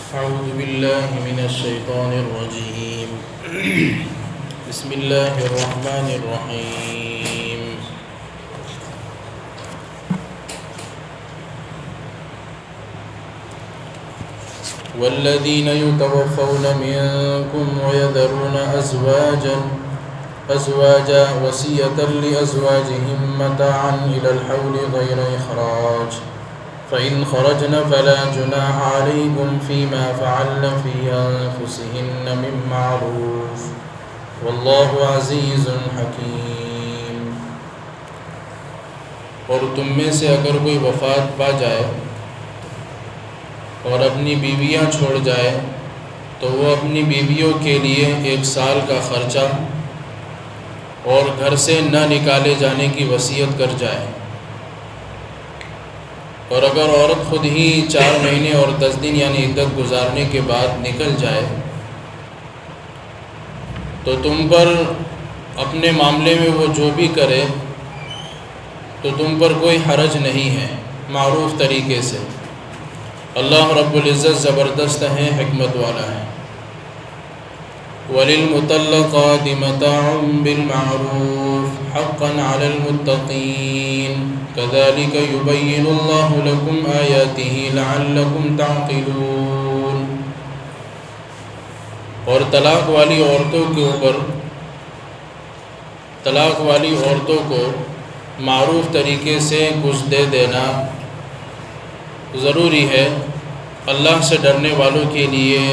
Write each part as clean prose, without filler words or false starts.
أعوذ بالله من الشيطان الرجيم بسم الله الرحمن الرحيم والذين يتوفون منكم ويذرون أزواجا وصية لأزواجهم متاعا إلى الحول غير إخراج فإن خرجن فلا جناح عليكم فيما فعلن في أنفسهن من معروف والله عزيز حكيم۔ اور تم میں سے اگر کوئی وفات پا جائے اور اپنی بیویاں چھوڑ جائے تو وہ اپنی بیویوں کے لیے 1 سال کا خرچہ اور گھر سے نہ نکالے جانے کی وصیت کر جائے، اور اگر عورت خود ہی 4 مہینے اور 10 دن یعنی عدت گزارنے کے بعد نکل جائے تو تم پر اپنے معاملے میں وہ جو بھی کرے تو تم پر کوئی حرج نہیں ہے، معروف طریقے سے۔ اللہ رب العزت زبردست ہے، حکمت والا ہے۔ وَلِلْمُطَلَّقَاتِ مَتَاعٌ بِالْمَعْرُوفِ حَقًّا عَلَى الْمُتَّقِينَ كَذَلِكَ يُبَيِّنُ اللَّهُ لَكُمْ آيَاتِهِ لَعَلَّكُمْ تَعْقِلُونَ۔ اور طلاق والی عورتوں کو معروف طریقے سے کچھ دے دینا ضروری ہے۔ اللہ سے ڈرنے والوں کے لیے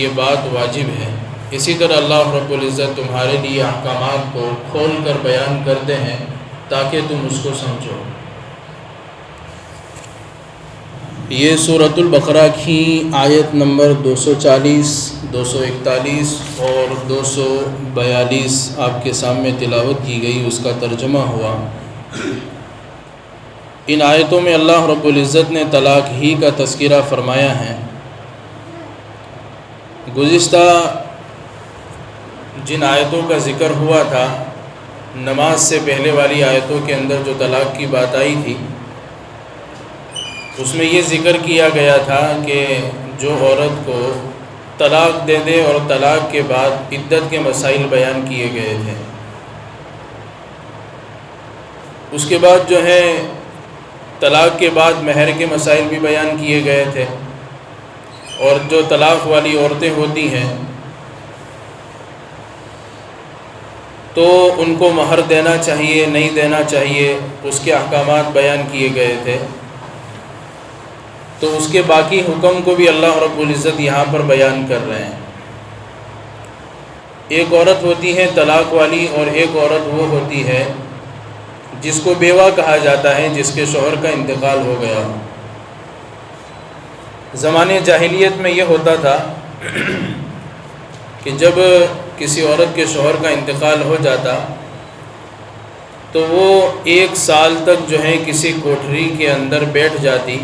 یہ بات واجب ہے۔ اسی طرح اللہ رب العزت تمہارے لیے احکامات کو کھول کر بیان کرتے ہیں تاکہ تم اس کو سمجھو۔ یہ سورۃ البقرہ کی آیت نمبر 240، 241 اور 242 آپ کے سامنے تلاوت کی گئی، اس کا ترجمہ ہوا۔ ان آیتوں میں اللہ رب العزت نے طلاق ہی کا تذکرہ فرمایا ہے۔ گزشتہ جن آیتوں کا ذکر ہوا تھا، نماز سے پہلے والی آیتوں کے اندر جو طلاق کی بات آئی تھی، اس میں یہ ذکر کیا گیا تھا کہ جو عورت کو طلاق دے دے اور طلاق کے بعد عدت کے مسائل بیان کیے گئے تھے۔ اس کے بعد جو ہے طلاق کے بعد مہر کے مسائل بھی بیان کیے گئے تھے، اور جو طلاق والی عورتیں ہوتی ہیں تو ان کو مہر دینا چاہیے نہیں دینا چاہیے، اس کے احکامات بیان کیے گئے تھے۔ تو اس کے باقی حکم کو بھی اللہ رب العزت یہاں پر بیان کر رہے ہیں۔ ایک عورت ہوتی ہے طلاق والی، اور ایک عورت وہ ہوتی ہے جس کو بیوہ کہا جاتا ہے، جس کے شوہر کا انتقال ہو گیا ہو۔ زمانے جاہلیت میں یہ ہوتا تھا کہ جب کسی عورت کے شوہر کا انتقال ہو جاتا تو وہ 1 سال تک جو ہے کسی کوٹھری کے اندر بیٹھ جاتی،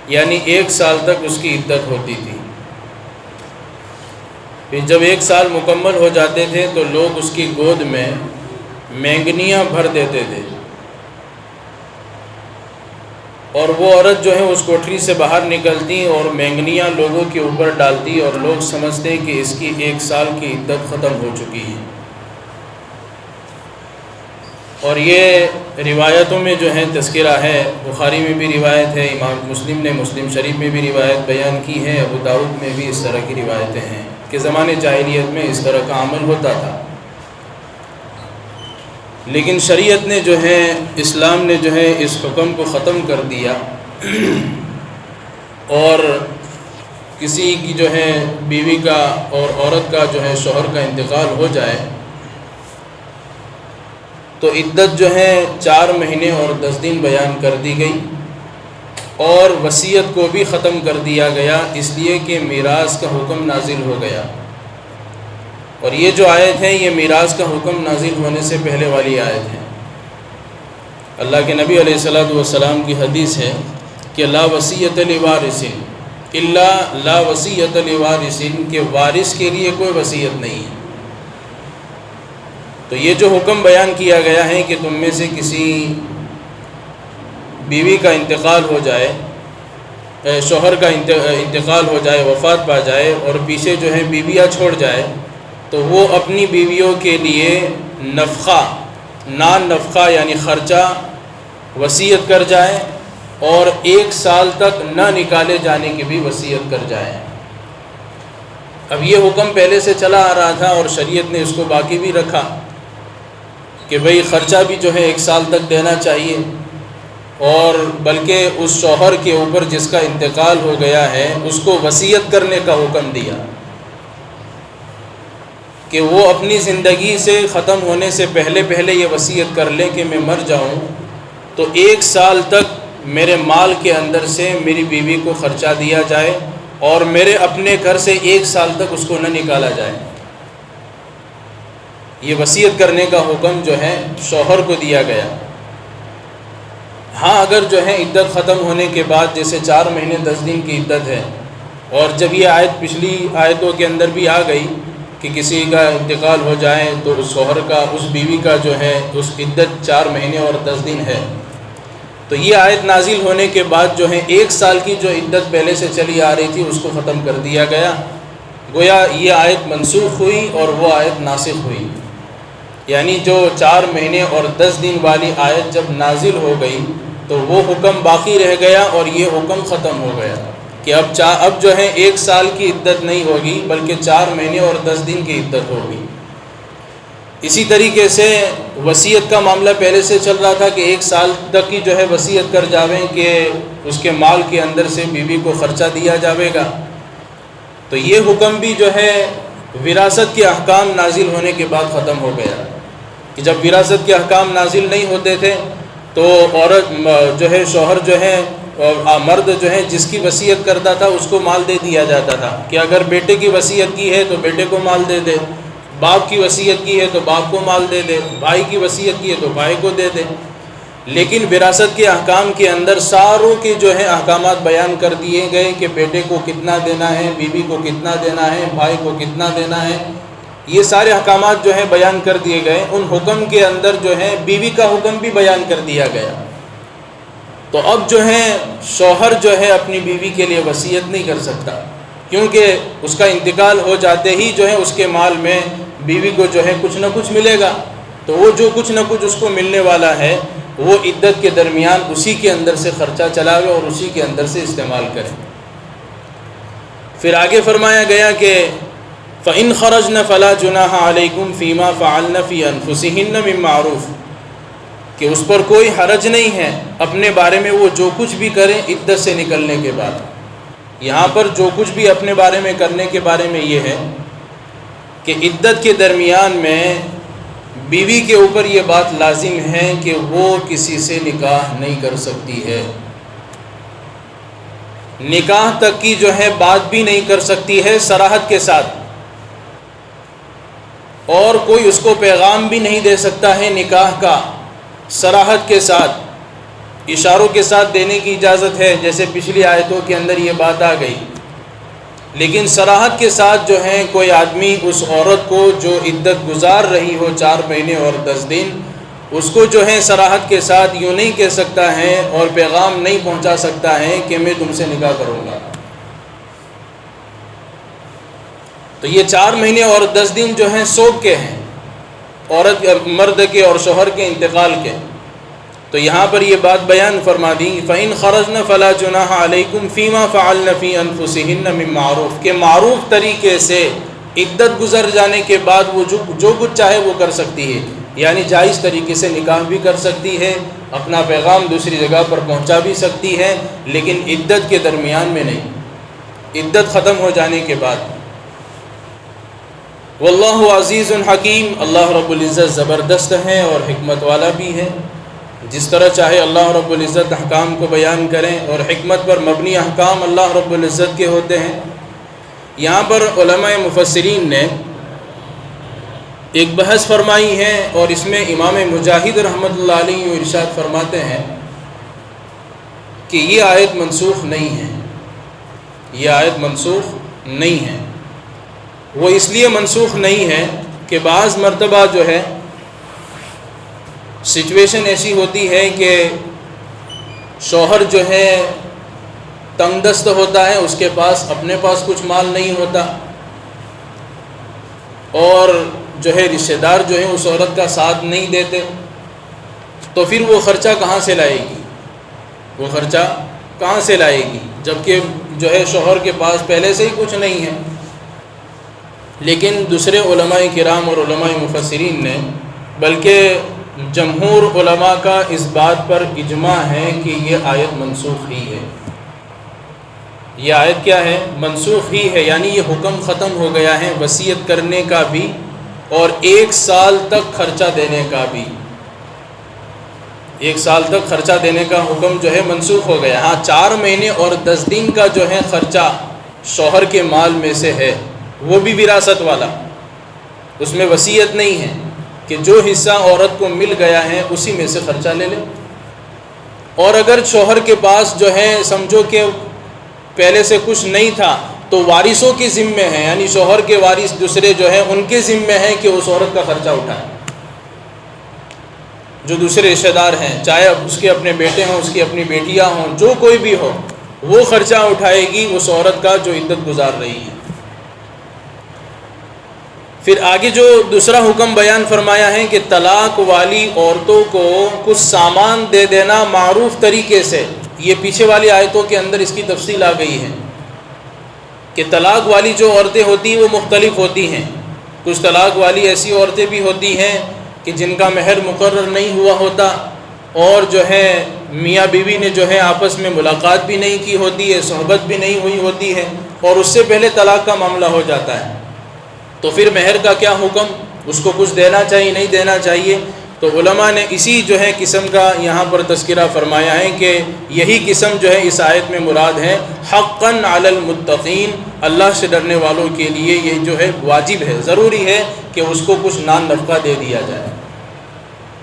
یعنی 1 سال تک اس کی عدت ہوتی تھی۔ پھر جب 1 سال مکمل ہو جاتے تھے تو لوگ اس کی گود میں مینگنیاں بھر دیتے تھے، اور وہ عورت جو ہے اس کوٹھری سے باہر نکلتی اور مینگنیاں لوگوں کے اوپر ڈالتی، اور لوگ سمجھتے ہیں کہ اس کی 1 سال کی عدت ختم ہو چکی ہے۔ اور یہ روایتوں میں جو ہے تذکرہ ہے، بخاری میں بھی روایت ہے، امام مسلم نے مسلم شریف میں بھی روایت بیان کی ہے، ابو داؤد میں بھی اس طرح کی روایتیں ہیں کہ زمانے جاہلیت میں اس طرح کا عمل ہوتا تھا۔ لیکن شریعت نے جو ہے، اسلام نے جو ہے اس حکم کو ختم کر دیا، اور کسی کی جو ہے بیوی کا اور عورت کا جو ہے شوہر کا انتقال ہو جائے تو عدت جو ہے 4 مہینے اور 10 دن بیان کر دی گئی، اور وصیت کو بھی ختم کر دیا گیا، اس لیے کہ میراث کا حکم نازل ہو گیا۔ اور یہ جو آیت ہے یہ میراث کا حکم نازل ہونے سے پہلے والی آیت ہے۔ اللہ کے نبی علیہ الصلوۃ والسلام کی حدیث ہے کہ لا وصیۃ لوارث الا لا وصیۃ لوارث، کہ وارث کے لیے کوئی وصیت نہیں ہے۔ تو یہ جو حکم بیان کیا گیا ہے کہ تم میں سے کسی بیوی کا انتقال ہو جائے شوہر کا انتقال ہو جائے، وفات پا جائے اور پیچھے جو ہے بیویاں چھوڑ جائے، تو وہ اپنی بیویوں کے لیے نفقہ، نان نفقہ یعنی خرچہ وصیت کر جائے، اور 1 سال تک نہ نکالے جانے کی بھی وصیت کر جائے۔ اب یہ حکم پہلے سے چلا آ رہا تھا اور شریعت نے اس کو باقی بھی رکھا کہ بھئی خرچہ بھی جو ہے 1 سال تک دینا چاہیے، اور بلکہ اس شوہر کے اوپر جس کا انتقال ہو گیا ہے اس کو وصیت کرنے کا حکم دیا کہ وہ اپنی زندگی سے ختم ہونے سے پہلے یہ وصیت کر لیں کہ میں مر جاؤں تو 1 سال تک میرے مال کے اندر سے میری بیوی کو خرچہ دیا جائے، اور میرے اپنے گھر سے 1 سال تک اس کو نہ نکالا جائے۔ یہ وصیت کرنے کا حکم جو ہے شوہر کو دیا گیا۔ ہاں اگر جو ہے عدت ختم ہونے کے بعد جیسے 4 مہینے 10 دن کی عدت ہے، اور جب یہ آیت پچھلی آیتوں کے اندر بھی آ گئی کہ کسی کا انتقال ہو جائے تو اس شوہر کا، اس بیوی کا جو ہے اس عدت 4 مہینے اور 10 دن ہے، تو یہ آیت نازل ہونے کے بعد جو ہے 1 سال کی جو عدت پہلے سے چلی آ رہی تھی اس کو ختم کر دیا گیا، گویا یہ آیت منسوخ ہوئی اور وہ آیت ناسخ ہوئی۔ یعنی جو 4 مہینے اور 10 دن والی آیت جب نازل ہو گئی تو وہ حکم باقی رہ گیا اور یہ حکم ختم ہو گیا کہ اب جو ہے 1 سال کی عدت نہیں ہوگی بلکہ 4 مہینے اور 10 دن کی عدت ہوگی۔ اسی طریقے سے وصیت کا معاملہ پہلے سے چل رہا تھا کہ 1 سال تک کی جو ہے وصیت کر جاویں کہ اس کے مال کے اندر سے بیوی کو خرچہ دیا جاوے گا، تو یہ حکم بھی جو ہے وراثت کے احکام نازل ہونے کے بعد ختم ہو گیا کہ جب وراثت کے احکام نازل نہیں ہوتے تھے تو عورت جو ہے، شوہر جو ہے، مرد جو ہے جس کی وصیت کرتا تھا اس کو مال دے دیا جاتا تھا کہ اگر بیٹے کی وصیت کی ہے تو بیٹے کو مال دے دے، باپ کی وصیت کی ہے تو باپ کو مال دے دے، بھائی کی وصیت کی ہے تو بھائی کو دے دے۔ لیکن وراثت کے احکام کے اندر ساروں کے جو ہے احکامات بیان کر دیے گئے کہ بیٹے کو کتنا دینا ہے، بیوی کو کتنا دینا ہے، بھائی کو کتنا دینا ہے، یہ سارے احکامات جو ہے بیان کر دیے گئے۔ ان حکم کے اندر جو ہے بیوی کا حکم بھی بیان کر دیا گیا۔ تو اب جو ہے شوہر جو ہے اپنی بیوی کے لیے وصیت نہیں کر سکتا، کیونکہ اس کا انتقال ہو جاتے ہی جو ہے اس کے مال میں بیوی کو جو ہے کچھ نہ کچھ ملے گا، تو وہ جو کچھ نہ کچھ اس کو ملنے والا ہے وہ عدت کے درمیان اسی کے اندر سے خرچہ چلاوے اور اسی کے اندر سے استعمال کرے۔ پھر آگے فرمایا گیا کہ فَإِنْ خَرَجْنَ فَلَا جُنَاحَ عَلَيْكُمْ فِي مَا فَعَلْنَ فِي أَنفُسِهِنَّ مِن مَّعْرُوفٍ، کہ اس پر کوئی حرج نہیں ہے اپنے بارے میں وہ جو کچھ بھی کریں عدت سے نکلنے کے بعد۔ یہاں پر جو کچھ بھی اپنے بارے میں کرنے کے بارے میں یہ ہے کہ عدت کے درمیان میں بیوی کے اوپر یہ بات لازم ہے کہ وہ کسی سے نکاح نہیں کر سکتی ہے، نکاح تک کی جو ہے بات بھی نہیں کر سکتی ہے صراحت کے ساتھ، اور کوئی اس کو پیغام بھی نہیں دے سکتا ہے نکاح کا صراحت کے ساتھ، اشاروں کے ساتھ دینے کی اجازت ہے جیسے پچھلی آیتوں کے اندر یہ بات آ گئی، لیکن صراحت کے ساتھ جو ہے کوئی آدمی اس عورت کو جو عدت گزار رہی ہو 4 مہینے اور 10 دن، اس کو جو ہے صراحت کے ساتھ یوں نہیں کہہ سکتا ہے اور پیغام نہیں پہنچا سکتا ہے کہ میں تم سے نکاح کروں گا۔ تو یہ 4 مہینے اور 10 دن جو ہیں سوگ کے ہیں، عورت مرد کے اور شوہر کے انتقال کے۔ تو یہاں پر یہ بات بیان فرما دی فَإِنْ خَرَجْنَ فَلَا جُنَاحَ عَلَيْكُمْ فِي مَا فَعَلْنَ فِي أَنفُسِهِنَّ مِن مَّعْرُوفٍ، کہ معروف طریقے سے عدت گزر جانے کے بعد وہ جو کچھ چاہے وہ کر سکتی ہے، یعنی جائز طریقے سے نکاح بھی کر سکتی ہے، اپنا پیغام دوسری جگہ پر پہنچا بھی سکتی ہے، لیکن عدت کے درمیان میں نہیں، عدت ختم ہو جانے کے بعد۔ واللہ عزیز حکیم، اللہ رب العزت زبردست ہے اور حکمت والا بھی ہے، جس طرح چاہے اللہ رب العزت احکام کو بیان کریں، اور حکمت پر مبنی احکام اللہ رب العزت کے ہوتے ہیں۔ یہاں پر علماء مفسرین نے ایک بحث فرمائی ہے اور اس میں امام مجاہد رحمۃ اللہ علیہ ارشاد فرماتے ہیں کہ یہ آیت منسوخ نہیں ہے، یہ آیت منسوخ نہیں ہے۔ وہ اس لیے منسوخ نہیں ہے کہ بعض مرتبہ جو ہے سچویشن ایسی ہوتی ہے کہ شوہر جو ہے تنگ دست ہوتا ہے، اس کے پاس اپنے پاس کچھ مال نہیں ہوتا، اور جو ہے رشتہ دار جو ہے اس عورت کا ساتھ نہیں دیتے، تو پھر وہ خرچہ کہاں سے لائے گی؟ وہ خرچہ کہاں سے لائے گی جبکہ جو ہے شوہر کے پاس پہلے سے ہی کچھ نہیں ہے؟ لیکن دوسرے علماء کرام اور علماء مفسرین نے، بلکہ جمہور علماء کا اس بات پر اجماع ہے کہ یہ آیت منسوخ ہی ہے۔ یہ آیت کیا ہے؟ منسوخ ہی ہے، یعنی یہ حکم ختم ہو گیا ہے وصیت کرنے کا بھی اور 1 سال تک خرچہ دینے کا بھی۔ 1 سال تک خرچہ دینے کا حکم جو ہے منسوخ ہو گیا۔ ہاں 4 مہینے اور 10 دن کا جو ہے خرچہ شوہر کے مال میں سے ہے، وہ بھی وراثت والا، اس میں وصیت نہیں ہے کہ جو حصہ عورت کو مل گیا ہے اسی میں سے خرچہ لے لے۔ اور اگر شوہر کے پاس جو ہے سمجھو کہ پہلے سے کچھ نہیں تھا تو وارثوں کے ذمے ہے، یعنی شوہر کے وارث دوسرے جو ہیں ان کے ذمے ہے کہ اس عورت کا خرچہ اٹھائیں، جو دوسرے رشتہ دار ہیں، چاہے اس کے اپنے بیٹے ہوں، اس کی اپنی بیٹیاں ہوں، جو کوئی بھی ہو، وہ خرچہ اٹھائے گی اس عورت کا جو عدت گزار رہی ہے۔ پھر آگے جو دوسرا حکم بیان فرمایا ہے کہ طلاق والی عورتوں کو کچھ سامان دے دینا معروف طریقے سے۔ یہ پیچھے والی آیتوں کے اندر اس کی تفصیل آ گئی ہے کہ طلاق والی جو عورتیں ہوتی ہیں وہ مختلف ہوتی ہیں۔ کچھ طلاق والی ایسی عورتیں بھی ہوتی ہیں کہ جن کا مہر مقرر نہیں ہوا ہوتا، اور جو ہے میاں بیوی نے جو ہے آپس میں ملاقات بھی نہیں کی ہوتی ہے، صحبت بھی نہیں ہوئی ہوتی ہے، اور اس سے پہلے طلاق کا معاملہ ہو جاتا ہے۔ تو پھر مہر کا کیا حکم؟ اس کو کچھ دینا چاہیے نہیں دینا چاہیے؟ تو علماء نے اسی جو ہے قسم کا یہاں پر تذکرہ فرمایا ہے کہ یہی قسم جو ہے اس آیت میں مراد ہے، حقاً علی المتقین، اللہ سے ڈرنے والوں کے لیے یہ جو ہے واجب ہے، ضروری ہے کہ اس کو کچھ نان نفقہ دے دیا جائے۔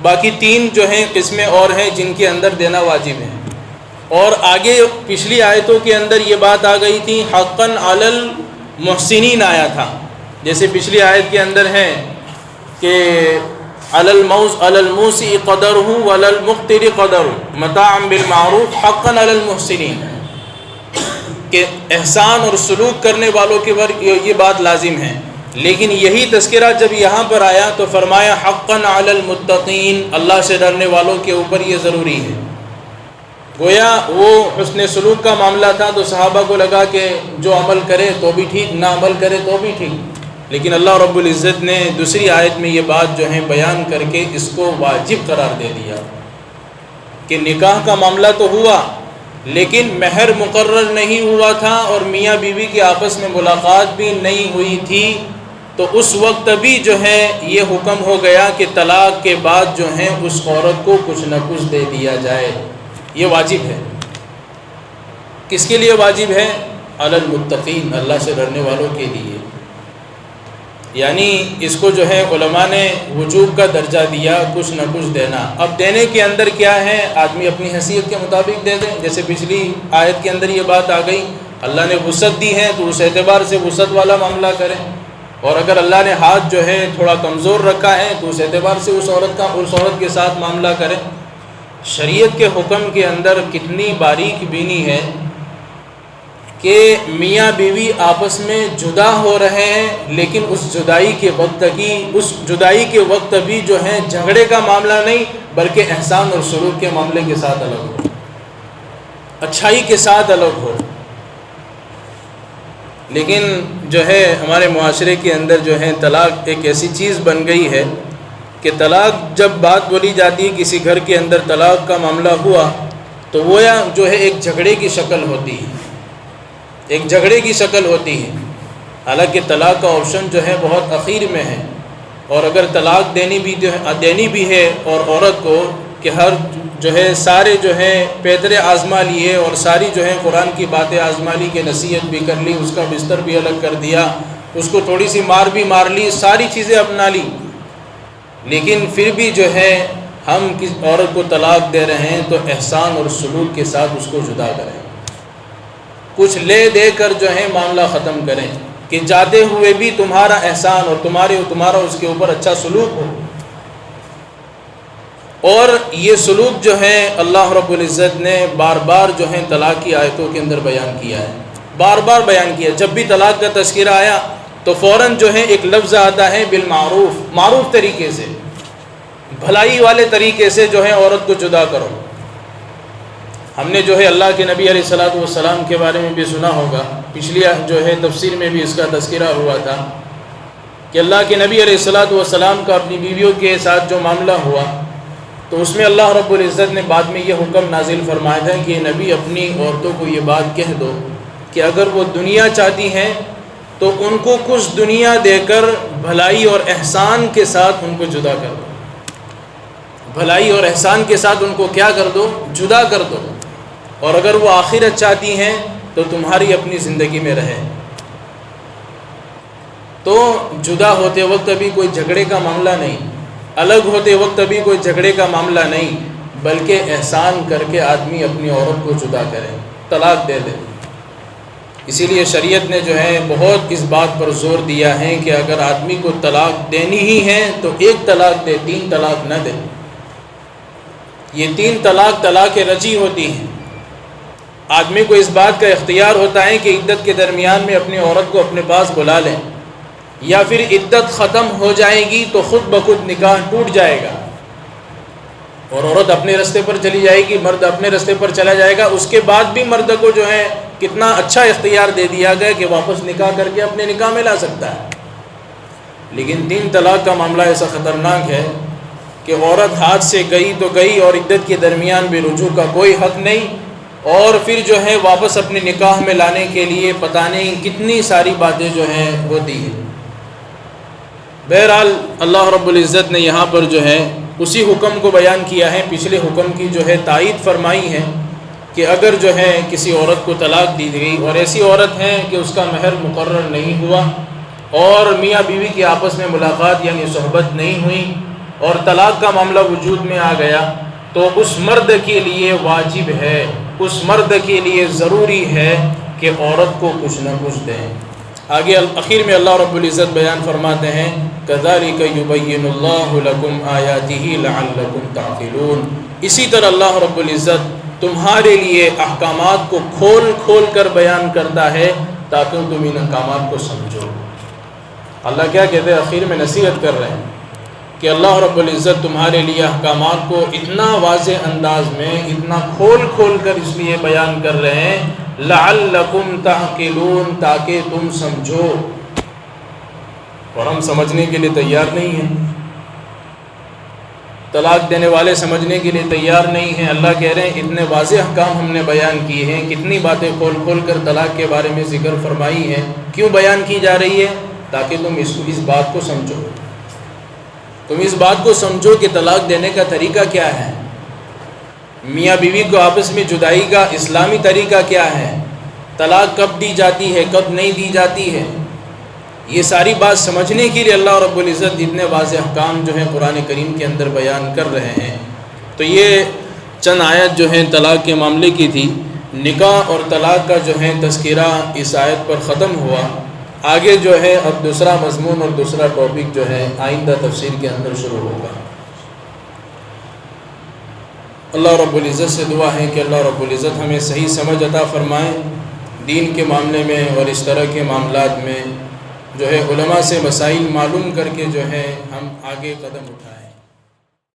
باقی 3 جو ہیں قسمیں اور ہیں جن کے اندر دینا واجب ہے۔ اور آگے پچھلی آیتوں کے اندر یہ بات آ گئی تھی، حقاً علی المحسنین آیا تھا، جیسے پچھلی آیت کے اندر ہے کہ علی الموسع قدرہ وعلی المقتر قدرہ متاعا بالمعروف حقاً علی المحسنین، کہ احسان اور سلوک کرنے والوں کے اوپر یہ بات لازم ہے۔ لیکن یہی تذکرہ جب یہاں پر آیا تو فرمایا حقاً علی المتقین، اللہ سے ڈرنے والوں کے اوپر یہ ضروری ہے۔ گویا وہ حسن سلوک کا معاملہ تھا تو صحابہ کو لگا کہ جو عمل کرے تو بھی ٹھیک، نہ عمل کرے تو بھی ٹھیک، لیکن اللہ رب العزت نے دوسری آیت میں یہ بات جو ہے بیان کر کے اس کو واجب قرار دے دیا کہ نکاح کا معاملہ تو ہوا لیکن مہر مقرر نہیں ہوا تھا اور میاں بیوی کی آپس میں ملاقات بھی نہیں ہوئی تھی، تو اس وقت بھی جو ہے یہ حکم ہو گیا کہ طلاق کے بعد جو ہے اس عورت کو کچھ نہ کچھ دے دیا جائے۔ یہ واجب ہے۔ کس کے لیے واجب ہے؟ علی المتقین، اللہ سے ڈرنے والوں کے لیے۔ یعنی اس کو جو ہے علماء نے وجوب کا درجہ دیا، کچھ نہ کچھ دینا۔ اب دینے کے اندر کیا ہے؟ آدمی اپنی حیثیت کے مطابق دے دے، جیسے پچھلی آیت کے اندر یہ بات آ گئی، اللہ نے وسعت دی ہے تو اس اعتبار سے وسعت والا معاملہ کریں، اور اگر اللہ نے ہاتھ جو ہے تھوڑا کمزور رکھا ہے تو اس اعتبار سے اس عورت کے ساتھ معاملہ کریں۔ شریعت کے حکم کے اندر کتنی باریک بینی ہے کہ میاں بیوی آپس میں جدا ہو رہے ہیں لیکن اس جدائی کے وقت بھی جو ہے جھگڑے کا معاملہ نہیں بلکہ احسان اور سلوک کے معاملے کے ساتھ الگ ہو، اچھائی کے ساتھ الگ ہو۔ لیکن جو ہے ہمارے معاشرے کے اندر جو ہے طلاق ایک ایسی چیز بن گئی ہے کہ طلاق جب بات بولی جاتی ہے، کسی گھر کے اندر طلاق کا معاملہ ہوا تو وہ جو ہے ایک جھگڑے کی شکل ہوتی ہے، ایک جھگڑے کی شکل ہوتی ہے، حالانکہ طلاق کا آپشن جو ہے بہت اخیر میں ہے، اور اگر طلاق دینی بھی ہے اور عورت کو کہ ہر جو ہے سارے جو ہے پیدرے آزما لیے اور ساری جو ہے قرآن کی باتیں آزما لی، کہ نصیحت بھی کر لی، اس کا بستر بھی الگ کر دیا، اس کو تھوڑی سی مار بھی مار لی، ساری چیزیں اپنا لی، لیکن پھر بھی جو ہے ہم کس عورت کو طلاق دے رہے ہیں تو احسان اور سلوک کے ساتھ اس کو جدا کریں، کچھ لے دے کر جو ہے معاملہ ختم کریں کہ جاتے ہوئے بھی تمہارا احسان اور تمہارا اس کے اوپر اچھا سلوک ہو۔ اور یہ سلوک جو ہے اللہ رب العزت نے بار بار جو ہے طلاق کی آیتوں کے اندر بیان کیا ہے، بار بار بیان کیا۔ جب بھی طلاق کا تذکرہ آیا تو فوراً جو ہے ایک لفظ آتا ہے بالمعروف، معروف طریقے سے، بھلائی والے طریقے سے جو ہے عورت کو جدا کرو۔ ہم نے جو ہے اللہ کے نبی علیہ الصلوۃ والسلام کے بارے میں بھی سنا ہوگا، پچھلی جو ہے تفسیر میں بھی اس کا تذکرہ ہوا تھا کہ اللہ کے نبی علیہ الصلوۃ والسلام کا اپنی بیویوں کے ساتھ جو معاملہ ہوا تو اس میں اللہ رب العزت نے بعد میں یہ حکم نازل فرمایا تھا کہ نبی اپنی عورتوں کو یہ بات کہہ دو کہ اگر وہ دنیا چاہتی ہیں تو ان کو کچھ دنیا دے کر بھلائی اور احسان کے ساتھ ان کو جدا کر دو، بھلائی اور احسان کے ساتھ ان کو کیا کر دو؟ جدا کر دو۔ اور اگر وہ آخرت چاہتی ہیں تو تمہاری اپنی زندگی میں رہے۔ تو جدا ہوتے وقت ابھی کوئی جھگڑے کا معاملہ نہیں، الگ ہوتے وقت ابھی کوئی جھگڑے کا معاملہ نہیں، بلکہ احسان کر کے آدمی اپنی عورت کو جدا کرے، طلاق دے دے۔ اسی لیے شریعت نے جو ہے بہت اس بات پر زور دیا ہے کہ اگر آدمی کو طلاق دینی ہی ہے تو ایک طلاق دے، 3 طلاق نہ دے۔ یہ 3 طلاق طلاق رجعی ہوتی ہیں۔ آدمی کو اس بات کا اختیار ہوتا ہے کہ عدت کے درمیان میں اپنی عورت کو اپنے پاس بلا لیں، یا پھر عدت ختم ہو جائے گی تو خود بخود نکاح ٹوٹ جائے گا اور عورت اپنے راستے پر چلی جائے گی، مرد اپنے راستے پر چلا جائے گا۔ اس کے بعد بھی مرد کو جو ہے کتنا اچھا اختیار دے دیا گیا کہ واپس نکاح کر کے اپنے نکاح میں لا سکتا ہے۔ لیکن 3 طلاق کا معاملہ ایسا خطرناک ہے کہ عورت ہاتھ سے گئی تو گئی اور عدت کے درمیان بھی رجوع کا کوئی حق نہیں، اور پھر جو ہے واپس اپنے نکاح میں لانے کے لیے پتہ نہیں کتنی ساری باتیں جو ہیں ہوتی ہیں۔ بہرحال اللہ رب العزت نے یہاں پر جو ہے اسی حکم کو بیان کیا ہے، پچھلے حکم کی جو ہے تائید فرمائی ہے کہ اگر جو ہے کسی عورت کو طلاق دی گئی اور ایسی عورت ہے کہ اس کا مہر مقرر نہیں ہوا اور میاں بیوی کی آپس میں ملاقات یعنی صحبت نہیں ہوئی اور طلاق کا معاملہ وجود میں آ گیا، تو اس مرد کے لیے واجب ہے، اس مرد کے لیے ضروری ہے کہ عورت کو کچھ نہ کچھ دیں۔ آگے اخیر میں اللہ رب العزت بیان فرماتے ہیں كَذَلِكَ يُبَيِّنُ اللَّهُ لَكُمْ آيَاتِهِ لَعَلَّكُمْ تَعْقِلُونَ۔ اسی طرح اللہ رب العزت تمہارے لیے احکامات کو کھول کھول کر بیان کرتا ہے تاکہ تم ان احکامات کو سمجھو۔ اللہ کیا کہتے ہیں؟ اخیر میں نصیحت کر رہے ہیں کہ اللہ رب العزت تمہارے لیے احکامات کو اتنا واضح انداز میں، اتنا کھول کھول کر اس لیے بیان کر رہے ہیں لعلکم تعقلون، تاکہ تم سمجھو۔ اور ہم سمجھنے کے لیے تیار نہیں ہیں، طلاق دینے والے سمجھنے کے لیے تیار نہیں ہیں۔ اللہ کہہ رہے ہیں اتنے واضح احکام ہم نے بیان کیے ہیں، کتنی باتیں کھول کھول کر طلاق کے بارے میں ذکر فرمائی ہیں۔ کیوں بیان کی جا رہی ہے؟ تاکہ تم اس بات کو سمجھو، تم اس بات کو سمجھو کہ طلاق دینے کا طریقہ کیا ہے، میاں بیوی کو آپس میں جدائی کا اسلامی طریقہ کیا ہے، طلاق کب دی جاتی ہے، کب نہیں دی جاتی ہے۔ یہ ساری بات سمجھنے کے لیے اللہ رب العزت اتنے واضح احکام جو ہیں قرآن کریم کے اندر بیان کر رہے ہیں۔ تو یہ چند آیت جو ہیں طلاق کے معاملے کی تھی۔ نکاح اور طلاق کا جو ہے تذکرہ اس آیت پر ختم ہوا۔ آگے جو ہے اب دوسرا مضمون اور دوسرا ٹاپک جو ہے آئندہ تفسیر کے اندر شروع ہوگا۔ اللہ رب العزت سے دعا ہے کہ اللہ رب العزت ہمیں صحیح سمجھ عطا فرمائے دین کے معاملے میں، اور اس طرح کے معاملات میں جو ہے علماء سے مسائل معلوم کر کے جو ہے ہم آگے قدم اٹھائیں۔